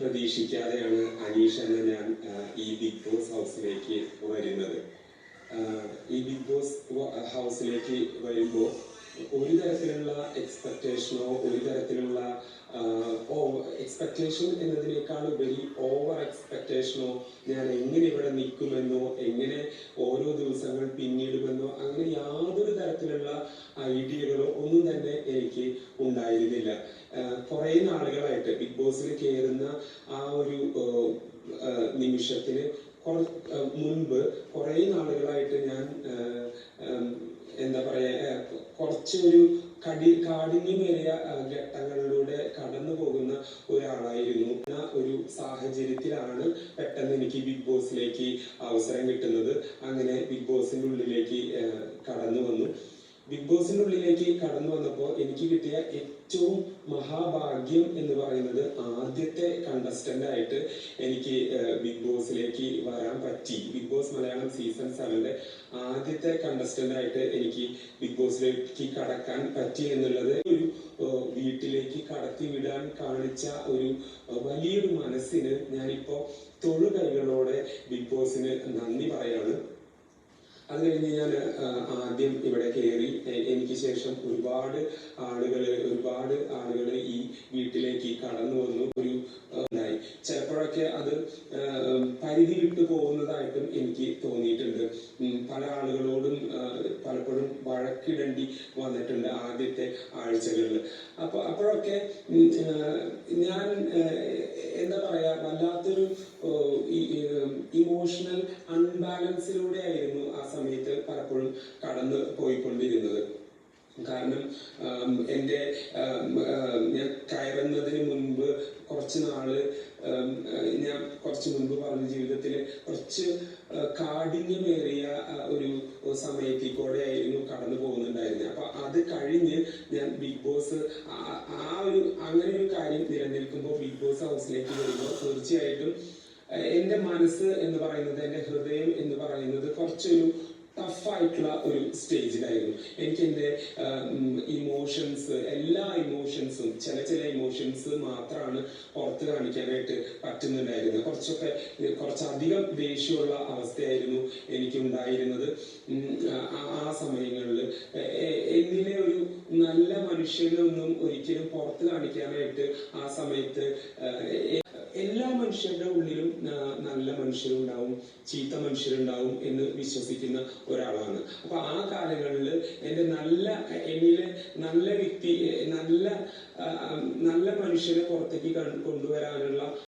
പ്രതീക്ഷിക്കാതെയാണ് അനീഷ് എന്ന ഞാൻ ഈ ബിഗ് ബോസ് ഹൗസിലേക്ക് വരുന്നത്. ഈ ബിഗ് ബോസ് ഹൗസിലേക്ക് വരുമ്പോൾ ഒരു തരത്തിലുള്ള എക്സ്പെക്റ്റേഷനോ ഒരു തരത്തിലുള്ള എക്സ്പെക്റ്റേഷൻ എന്നതിനേക്കാൾ ഉപരി ഓവർ എക്സ്പെക്റ്റേഷനോ, ഞാൻ എങ്ങനെ ഇവിടെ നിൽക്കുമെന്നോ എങ്ങനെ ഓരോ ദിവസങ്ങൾ പിന്നിടുമെന്നോ അങ്ങനെ യാതൊരു തരത്തിലുള്ള ഐഡിയകളോ ഒന്നും തന്നെ എനിക്ക് ഉണ്ടായിരുന്നില്ല. കുറേ നാളുകളായിട്ട് ബിഗ് ബോസിൽ കയറുന്ന ആ ഒരു നിമിഷത്തിന് മുൻപ് കുറേ നാളുകളായിട്ട് ഞാൻ എന്താ പറയാ കുറച്ചൊരു കാഠിന്യമേറിയ ഘട്ടങ്ങളിലൂടെ കടന്നു പോകുന്ന ഒരാളായിരുന്നു. ഒരു സാഹചര്യത്തിലാണ് പെട്ടെന്ന് എനിക്ക് ബിഗ് ബോസിലേക്ക് അവസരം കിട്ടുന്നത്. അങ്ങനെ ബിഗ് ബോസിന്റെ ഉള്ളിലേക്ക് കടന്നു വന്നു. ബിഗ് ബോസിന്റെ ഉള്ളിലേക്ക് കടന്നു വന്നപ്പോൾ എനിക്ക് കിട്ടിയ ഏറ്റവും മഹാഭാഗ്യം എന്ന് പറയുന്നത് ആദ്യത്തെ കണ്ടസ്റ്റന്റ് ആയിട്ട് എനിക്ക് ബിഗ് ബോസിലേക്ക് വരാൻ പറ്റി. ബിഗ് ബോസ് മലയാളം സീസൺ 7 ആദ്യത്തെ കണ്ടസ്റ്റന്റ് ആയിട്ട് എനിക്ക് ബിഗ് ബോസിലേക്ക് കടക്കാൻ പറ്റി എന്നുള്ളത് ഒരു വീട്ടിലേക്ക് കടത്തി വിടാൻ കാണിച്ച ഒരു വലിയൊരു മനസ്സിന് ഞാനിപ്പോ തൊഴുകൈകളോടെ ബിഗ് ബോസിന് നന്ദി പറയാണ്. അത് കഴിഞ്ഞ് ഞാൻ ആദ്യം ഇവിടെ കയറി. എനിക്ക് ശേഷം ഒരുപാട് ആളുകൾ ഈ വീട്ടിലേക്ക് കടന്നു വന്നു. ഒരു ചിലപ്പോഴൊക്കെ അത് പരിധി വിട്ടു പോകുന്നതായിട്ടും എനിക്ക് തോന്നിയിട്ടുണ്ട്. പല ആളുകളോടും പലപ്പോഴും വഴക്കിടേണ്ടി വന്നിട്ടുണ്ട് ആദ്യത്തെ ആഴ്ചകളിൽ. അപ്പോഴൊക്കെ ഞാൻ എന്താ പറയാ, വല്ലാത്തൊരു ഇമോഷണൽ അൺബാലൻസിലൂടെ ആയിരുന്നു ആ സമയത്ത് പലപ്പോഴും കടന്നു പോയിക്കൊണ്ടിരുന്നത്. കാരണം ഞാൻ കയറുന്നതിന് മുൻപ് ഞാൻ കുറച്ച് മുൻപ് പറഞ്ഞ ജീവിതത്തിൽ കുറച്ച് കാഠിന്യമേറിയ ഒരു സമയത്തേക്കൂടെ ആയിരുന്നു കടന്നു പോകുന്നുണ്ടായിരുന്നത്. അപ്പൊ അത് കഴിഞ്ഞ് ഞാൻ ബിഗ് ബോസ് അങ്ങനെ ഒരു കാര്യം നിലനിൽക്കുമ്പോൾ ബിഗ് ബോസ് ഹൗസിലേക്ക് വരുമ്പോൾ തീർച്ചയായിട്ടും എൻ്റെ മനസ്സ് എന്ന് പറയുന്നത്, എൻ്റെ ഹൃദയം എന്ന് പറയുന്നത് കുറച്ചൊരു ടഫായിട്ടുള്ള ഒരു സ്റ്റേജിലായിരുന്നു. എനിക്ക് എൻ്റെ എല്ലാ ഇമോഷൻസും ചില ഇമോഷൻസ് മാത്രമാണ് പുറത്ത് കാണിക്കാനായിട്ട് പറ്റുന്നുണ്ടായിരുന്നത്. കുറച്ചധികം ദേഷ്യമുള്ള അവസ്ഥയായിരുന്നു എനിക്ക് ഉണ്ടായിരുന്നത്. ആ സമയങ്ങളിൽ എന്നിലെ ഒരു നല്ല മനുഷ്യനൊന്നും ഒരിക്കലും പുറത്ത് കാണിക്കാനായിട്ട് ആ സമയത്ത് എല്ലാ മനുഷ്യരുടെ ഉള്ളിലും നല്ല മനുഷ്യരുണ്ടാവും, ചീത്ത മനുഷ്യരുണ്ടാവും എന്ന് വിശ്വസിക്കുന്ന ഒരാളാണ്. അപ്പൊ ആ കാലങ്ങളിൽ എന്നിലെ നല്ല വ്യക്തി, നല്ല മനുഷ്യനെ പുറത്തേക്ക് കൊണ്ടുവരാനുള്ള